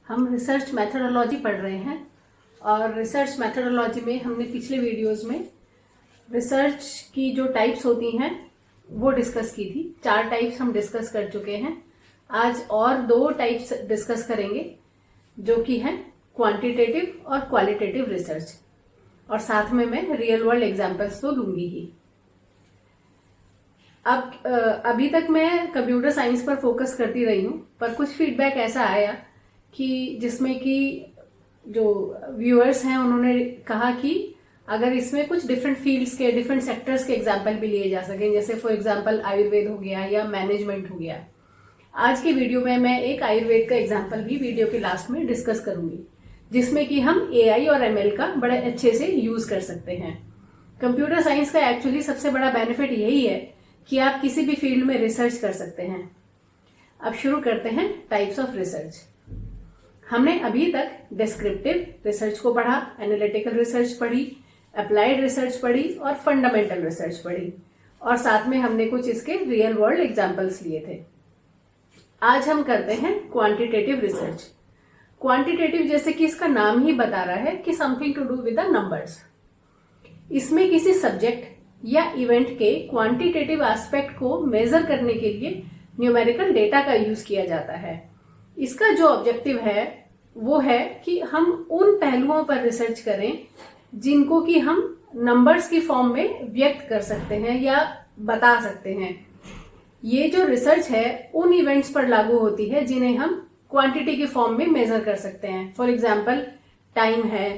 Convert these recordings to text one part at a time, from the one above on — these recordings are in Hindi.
हम रिसर्च मेथोडोलॉजी पढ़ रहे हैं और रिसर्च मेथोडोलॉजी में हमने पिछले वीडियोस में रिसर्च की जो टाइप्स होती हैं वो डिस्कस की थी। 4 टाइप्स हम डिस्कस कर चुके हैं। आज और 2 टाइप्स डिस्कस करेंगे जो कि हैं क्वांटिटेटिव और क्वालिटेटिव रिसर्च, और साथ में मैं रियल वर्ल्ड एग्जांपल्स तो दूंगी ही। अभी तक मैं कंप्यूटर साइंस पर फोकस करती रही हूँ, पर कुछ फीडबैक ऐसा आया कि जिसमें कि जो व्यूअर्स हैं उन्होंने कहा कि अगर इसमें कुछ डिफरेंट फील्ड्स के, डिफरेंट सेक्टर्स के एग्जांपल भी लिए जा सकें, जैसे फॉर एग्जांपल आयुर्वेद हो गया या मैनेजमेंट हो गया। आज की वीडियो में मैं एक आयुर्वेद का एग्जांपल भी वीडियो के लास्ट में डिस्कस करूंगी, जिसमें कि हम AI और ML का बड़े अच्छे से यूज कर सकते हैं। कंप्यूटर साइंस का एक्चुअली सबसे बड़ा बेनिफिट यही है कि आप किसी भी फील्ड में रिसर्च कर सकते हैं। अब शुरू करते हैं टाइप्स ऑफ रिसर्च। हमने अभी तक डिस्क्रिप्टिव रिसर्च को पढ़ा, एनालिटिकल रिसर्च पढ़ी, अप्लाइड रिसर्च पढ़ी और फंडामेंटल रिसर्च पढ़ी, और साथ में हमने कुछ इसके रियल वर्ल्ड एग्जांपल्स लिए थे। आज हम करते हैं क्वांटिटेटिव रिसर्च। क्वांटिटेटिव जैसे कि इसका नाम ही बता रहा है कि something to do with the numbers. इसमें किसी सब्जेक्ट या इवेंट के क्वांटिटेटिव एस्पेक्ट को मेजर करने के लिए न्यूमेरिकल डेटा का यूज किया जाता है। इसका जो ऑब्जेक्टिव है वो है कि हम उन पहलुओं पर रिसर्च करें जिनको कि हम नंबर्स की फॉर्म में व्यक्त कर सकते हैं या बता सकते हैं। ये जो रिसर्च है उन इवेंट्स पर लागू होती है जिन्हें हम क्वांटिटी की फॉर्म में मेजर कर सकते हैं। फॉर एग्जाम्पल टाइम है,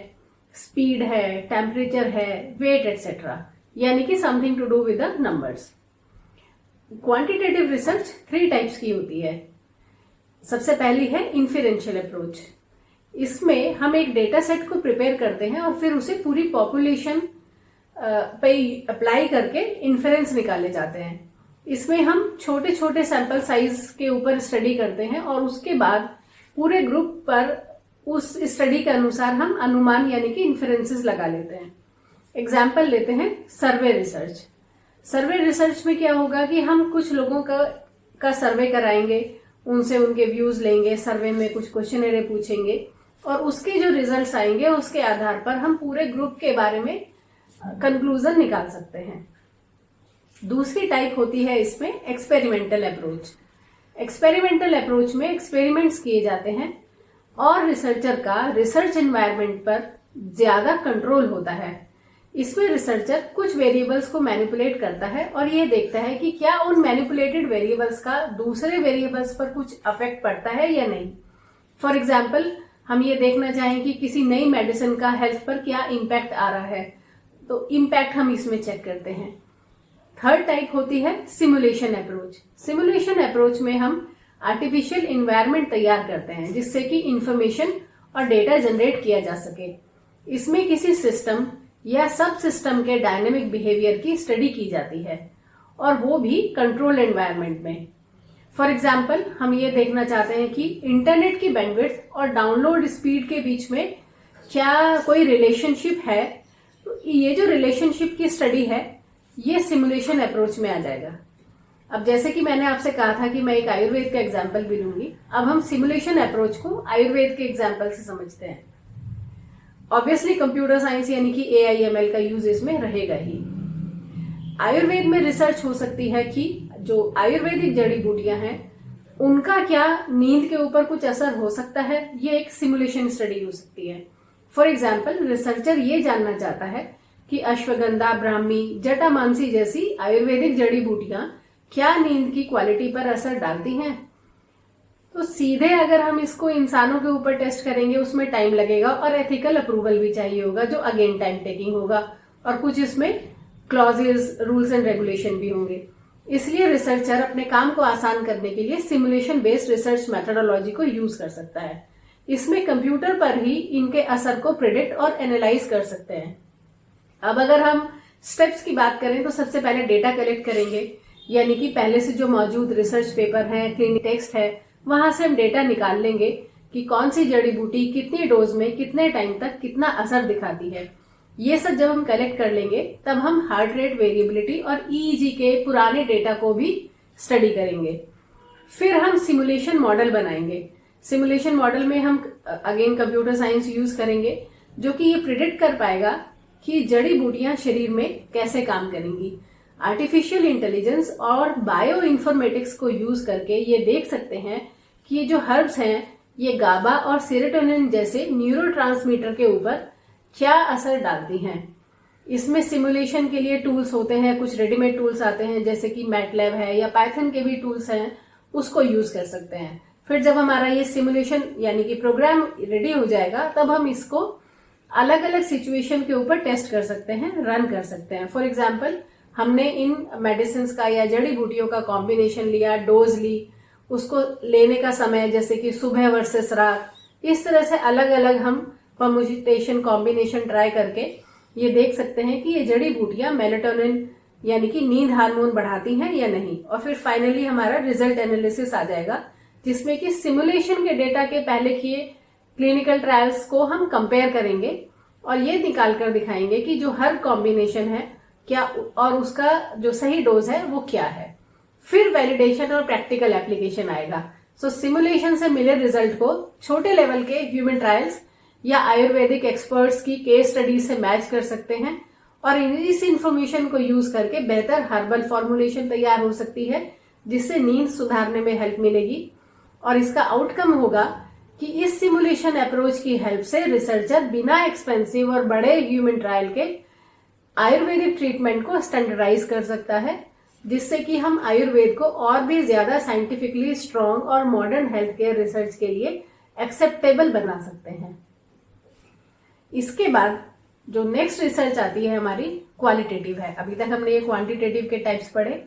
स्पीड है, टेम्परेचर है, वेट एटसेट्रा, यानी कि something to do with the numbers. Quantitative research 3 types की होती है। सबसे पहली है इन्फेरेंशियल अप्रोच। इसमें हम एक डेटा सेट को प्रिपेयर करते हैं और फिर उसे पूरी पॉपुलेशन पे अप्लाई करके इन्फेरेंस निकाले जाते हैं। इसमें हम छोटे छोटे सैंपल साइज के ऊपर स्टडी करते हैं और उसके बाद पूरे ग्रुप पर उस स्टडी के अनुसार हम अनुमान यानी कि इन्फेरेंसेस लगा लेते हैं। एग्जाम्पल लेते हैं सर्वे रिसर्च। सर्वे रिसर्च में क्या होगा कि हम कुछ लोगों का सर्वे कराएंगे, उनसे उनके व्यूज लेंगे, सर्वे में कुछ क्वेश्चनरी पूछेंगे और उसके जो रिजल्ट्स आएंगे उसके आधार पर हम पूरे ग्रुप के बारे में कंक्लूजन निकाल सकते हैं। दूसरी टाइप होती है इसमें एक्सपेरिमेंटल अप्रोच। एक्सपेरिमेंटल अप्रोच में एक्सपेरिमेंट्स किए जाते हैं और रिसर्चर का रिसर्च एनवायरनमेंट पर ज्यादा कंट्रोल होता है। इसमें रिसर्चर कुछ वेरिएबल्स को मैनिपुलेट करता है और ये देखता है कि क्या उन मैनिपुलेटेड वेरिएबल्स का दूसरे वेरिएबल्स पर कुछ अफेक्ट पड़ता है या नहीं। फॉर एग्जाम्पल हम ये देखना चाहें कि किसी नई मेडिसिन का हेल्थ पर क्या इम्पैक्ट आ रहा है, तो इम्पैक्ट हम इसमें चेक करते हैं। थर्ड टाइप होती है सिमुलेशन अप्रोच। सिमुलेशन अप्रोच में हम आर्टिफिशियल इन्वायरमेंट तैयार करते हैं जिससे कि इंफॉर्मेशन और डेटा जनरेट किया जा सके। इसमें किसी सिस्टम या सब सिस्टम के डायनेमिक बिहेवियर की स्टडी की जाती है और वो भी कंट्रोल एनवायरनमेंट में। फॉर एग्जाम्पल हम ये देखना चाहते हैं कि इंटरनेट की बैंडविड्थ और डाउनलोड स्पीड के बीच में क्या कोई रिलेशनशिप है। तो ये जो रिलेशनशिप की स्टडी है ये सिमुलेशन अप्रोच में आ जाएगा। अब जैसे कि मैंने आपसे कहा था कि मैं एक आयुर्वेद का एग्जाम्पल भी लूंगी, अब हम सिमुलेशन अप्रोच को आयुर्वेद के एग्जाम्पल से समझते हैं। ऑब्वियसली कंप्यूटर साइंस यानी कि AI ML का यूज इसमें रहेगा ही। आयुर्वेद में रिसर्च हो सकती है कि जो आयुर्वेदिक जड़ी बूटियां हैं उनका क्या नींद के ऊपर कुछ असर हो सकता है, ये एक सिमुलेशन स्टडी हो सकती है। फॉर एग्जाम्पल रिसर्चर ये जानना चाहता है कि अश्वगंधा, ब्राह्मी, जटामांसी जैसी आयुर्वेदिक जड़ी बूटियां क्या नींद की क्वालिटी पर असर डालती हैं। तो सीधे अगर हम इसको इंसानों के ऊपर टेस्ट करेंगे उसमें टाइम लगेगा और एथिकल अप्रूवल भी चाहिए होगा, जो अगेन टाइम टेकिंग होगा, और कुछ इसमें क्लॉजेस, रूल्स एंड रेगुलेशन भी होंगे। इसलिए रिसर्चर अपने काम को आसान करने के लिए सिमुलेशन बेस्ड रिसर्च मेथोडोलॉजी को यूज कर सकता है। इसमें कंप्यूटर पर ही इनके असर को प्रिडिक्ट और एनालाइज कर सकते हैं। अब अगर हम स्टेप्स की बात करें तो सबसे पहले डेटा कलेक्ट करेंगे, यानी कि पहले से जो मौजूद रिसर्च पेपर है, क्लिनिक टेक्स्ट है, वहां से हम डेटा निकाल लेंगे कि कौन सी जड़ी बूटी कितनी डोज में कितने टाइम तक कितना असर दिखाती है। ये सब जब हम कलेक्ट कर लेंगे तब हम हार्ट रेट वेरिएबिलिटी और EEG के पुराने डेटा को भी स्टडी करेंगे। फिर हम सिमुलेशन मॉडल बनाएंगे। सिमुलेशन मॉडल में हम अगेन कंप्यूटर साइंस यूज करेंगे, जो कि ये प्रिडिक्ट कर पाएगा कि जड़ी बूटियां शरीर में कैसे काम करेंगी। आर्टिफिशियल इंटेलिजेंस और बायो इन्फॉर्मेटिक्स को यूज करके ये देख सकते हैं कि ये जो हर्ब्स हैं ये गाबा और सेरोटोनिन जैसे न्यूरोट्रांसमीटर के ऊपर क्या असर डालती हैं। इसमें सिमुलेशन के लिए टूल्स होते हैं, कुछ रेडीमेड टूल्स आते हैं जैसे कि मैटलैब है या पाइथन के भी टूल्स हैं, उसको यूज कर सकते हैं। फिर जब हमारा ये सिमुलेशन यानी कि प्रोग्राम रेडी हो जाएगा तब हम इसको अलग अलग सिचुएशन के ऊपर टेस्ट कर सकते हैं, रन कर सकते हैं। फॉर एग्जाम्पल हमने इन मेडिसिन का या जड़ी बूटियों का कॉम्बिनेशन लिया, डोज ली, उसको लेने का समय जैसे कि सुबह वर्सेस रात, इस तरह से अलग अलग हम परमुटेशन कॉम्बिनेशन ट्राई करके ये देख सकते हैं कि ये जड़ी बूटियां मेलेटोनिन यानी कि नींद हार्मोन बढ़ाती हैं या नहीं। और फिर फाइनली हमारा रिजल्ट एनालिसिस आ जाएगा जिसमें कि सिमुलेशन के डेटा के पहले किए क्लिनिकल ट्रायल्स को हम कंपेयर करेंगे और ये निकाल कर दिखाएंगे कि जो हर कॉम्बिनेशन है क्या और उसका जो सही डोज है वो क्या है। फिर वैलिडेशन और प्रैक्टिकल एप्लीकेशन आएगा। सो सिमुलेशन से मिले रिजल्ट को छोटे लेवल के ह्यूमन ट्रायल्स या आयुर्वेदिक एक्सपर्ट्स की केस स्टडीज से मैच कर सकते हैं और इस इंफॉर्मेशन को यूज करके बेहतर हर्बल फॉर्मुलेशन तैयार हो सकती है जिससे नींद सुधारने में हेल्प मिलेगी। और इसका आउटकम होगा कि इस सिमुलेशन अप्रोच की हेल्प से रिसर्चर बिना एक्सपेंसिव और बड़े ह्यूमन ट्रायल के आयुर्वेदिक ट्रीटमेंट को स्टैंडर्डाइज कर सकता है, जिससे कि हम आयुर्वेद को और भी ज्यादा साइंटिफिकली स्ट्रॉन्ग और मॉडर्न हेल्थ केयर रिसर्च के लिए एक्सेप्टेबल बना सकते हैं। इसके बाद जो नेक्स्ट रिसर्च आती है हमारी क्वालिटेटिव है। अभी तक हमने ये क्वांटिटेटिव के टाइप्स पढ़े।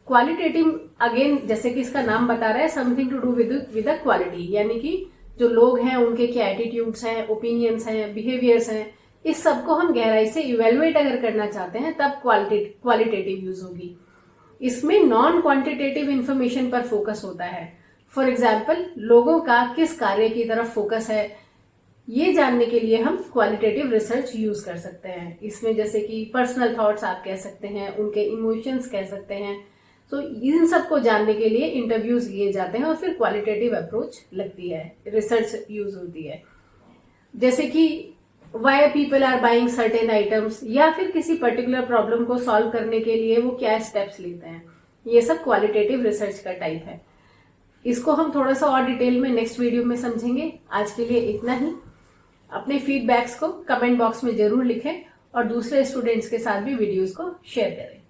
क्वालिटेटिव अगेन जैसे कि इसका नाम बता रहा है something to do with quality, यानी कि जो लोग हैं उनके क्या एटीट्यूड्स हैं, ओपिनियंस हैं, बिहेवियर्स हैं, इस सबको हम गहराई से इवेलुएट अगर करना चाहते हैं तब क्वालिटेटिव यूज होगी। इसमें नॉन क्वांटिटेटिव इंफॉर्मेशन पर फोकस होता है। फॉर एग्जाम्पल लोगों का किस कार्य की तरफ फोकस है ये जानने के लिए हम क्वालिटेटिव रिसर्च यूज कर सकते हैं। इसमें जैसे कि पर्सनल थॉट्स आप कह सकते हैं, उनके इमोशंस कह सकते हैं। तो इन सब को जानने के लिए इंटरव्यूज लिए जाते हैं और फिर क्वालिटेटिव अप्रोच लगती है, रिसर्च यूज होती है। जैसे कि why people are buying certain items या फिर किसी पर्टिकुलर प्रॉब्लम को सॉल्व करने के लिए वो क्या स्टेप्स लेते हैं, ये सब क्वालिटेटिव रिसर्च का टाइप है। इसको हम थोड़ा सा और डिटेल में नेक्स्ट वीडियो में समझेंगे। आज के लिए इतना ही। अपने फीडबैक्स को कमेंट बॉक्स में जरूर लिखें और दूसरे स्टूडेंट्स के साथ भी वीडियोस को शेयर करें।